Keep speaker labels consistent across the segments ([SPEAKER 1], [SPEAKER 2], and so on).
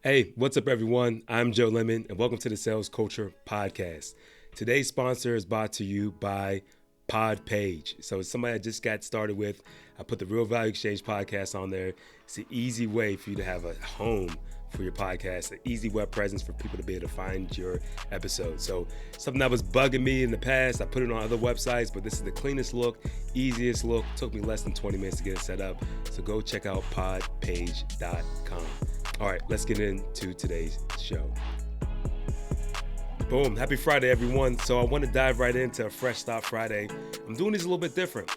[SPEAKER 1] Hey, what's up, everyone? I'm Joe Lemon, and welcome to the Sales Culture Podcast. Today's sponsor is brought to you by PodPage. So it's somebody I just got started with. I put the Real Value Exchange podcast on there. It's an easy way for you to have a home for your podcast, an easy web presence for people to be able to find your episodes. So something that was bugging me in the past, I put it on other websites, but this is the cleanest look, easiest look. Took me less than 20 minutes to get it set up. So go check out podpage.com. All right, let's get into today's show. Boom. Happy Friday, everyone. So I want to dive right into a Fresh Start Friday. I'm doing these a little bit different.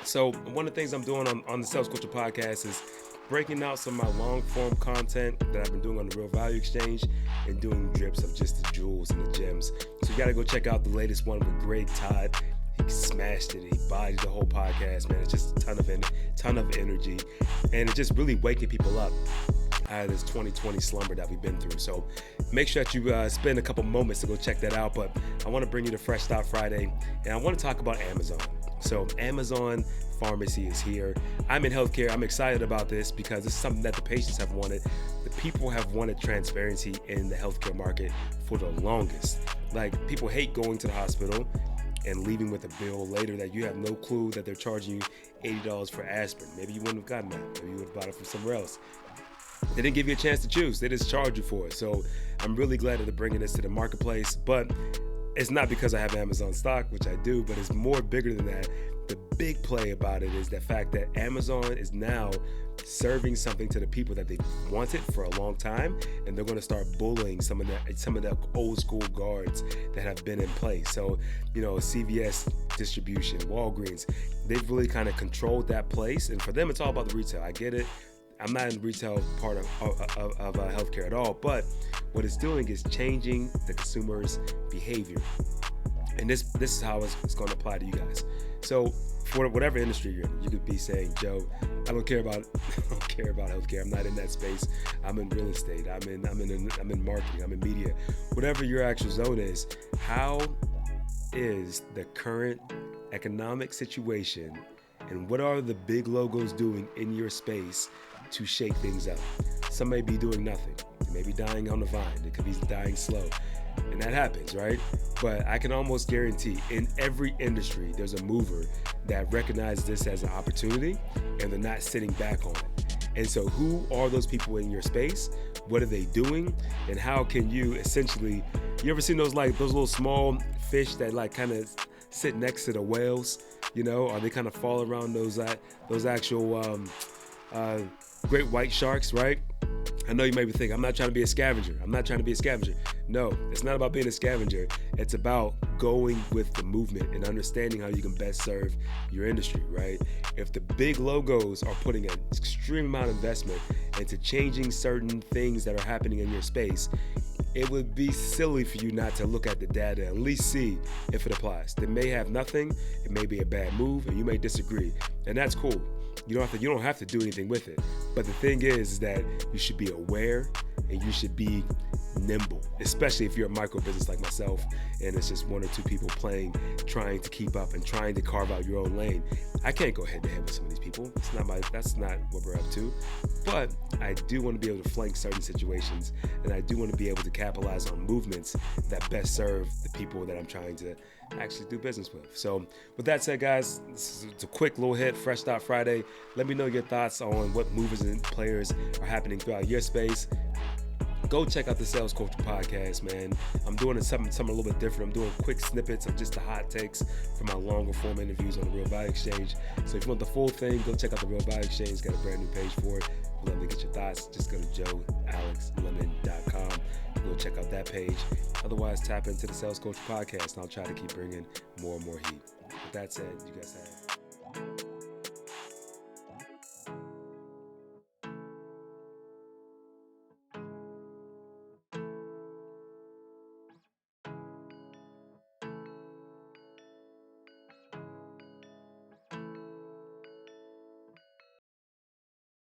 [SPEAKER 1] So one of the things I'm doing on the Sales Culture Podcast is breaking out some of my long-form content that I've been doing on the Real Value Exchange and doing drips of just the jewels and the gems. So you got to go check out the latest one with Greg Todd. He smashed it. He bodied the whole podcast, man. It's just a ton of energy, and it's just really waking people up out of this 2020 slumber that we've been through. So make sure that you spend a couple moments to go check that out. But I want to bring you to Fresh Start Friday, and I want to talk about Amazon. So Amazon Pharmacy is here. I'm in healthcare. I'm excited about this because it's something that the patients have wanted. The people have wanted transparency in the healthcare market for the longest. Like, people hate going to the hospital and leaving with a bill later that you have no clue that they're charging you $80 for aspirin. Maybe you wouldn't have gotten that. Maybe you would have bought it from somewhere else. They didn't give you a chance to choose. They just charge you for it. So I'm really glad that they're bringing this to the marketplace. But it's not because I have Amazon stock, which I do, but it's more bigger than that. The big play about it is the fact that Amazon is now serving something to the people that they wanted for a long time, and they're going to start bullying some of the old school guards that have been in place. So, CVS distribution, Walgreens, they've really kind of controlled that place. And for them, it's all about the retail. I get it. I'm not in the retail part of healthcare at all, but what it's doing is changing the consumer's behavior. And this is how it's going to apply to you guys. So for whatever industry you're in, you could be saying, Joe, I don't care about healthcare. I'm not in that space. I'm in real estate. I'm in marketing. I'm in media. Whatever your actual zone is, how is the current economic situation, and what are the big logos doing in your space to shake things up? Some may be doing nothing. They may be dying on the vine. They could be dying slow. And that happens, right? But I can almost guarantee in every industry, there's a mover that recognizes this as an opportunity, and they're not sitting back on it. And so who are those people in your space? What are they doing? And how can you essentially, you ever seen those little small fish that kind of sit next to the whales, or they kind of fall around those actual great white sharks, right? I know you may be thinking, I'm not trying to be a scavenger. No, it's not about being a scavenger. It's about going with the movement and understanding how you can best serve your industry, right? If the big logos are putting an extreme amount of investment into changing certain things that are happening in your space, it would be silly for you not to look at the data and at least see if it applies. They may have nothing, it may be a bad move, and you may disagree, and that's cool. You don't have to do anything with it. But the thing is that you should be aware and you should be nimble, especially if you're a micro business like myself and it's just one or two people trying to keep up and trying to carve out your own lane. I can't go head to head with some of these people. That's not what we're up to. But I do want to be able to flank certain situations, and I do want to be able to capitalize on movements that best serve the people that I'm trying to actually do business with. So with that said, guys, it's a quick little hit, Fresh Start Friday. Let me know your thoughts on what movers and players are happening throughout your space. Go check out the Sales Culture Podcast, man. I'm doing something a little bit different. I'm doing quick snippets of just the hot takes from my longer form interviews on the Real Value Exchange. So if you want the full thing, go check out the Real Value Exchange. It's got a brand new page for it. If you'd love to get your thoughts, just go to joealexlemon.com. Go check out that page. Otherwise, tap into the Sales Culture Podcast, and I'll try to keep bringing more and more heat. With that said, you guys have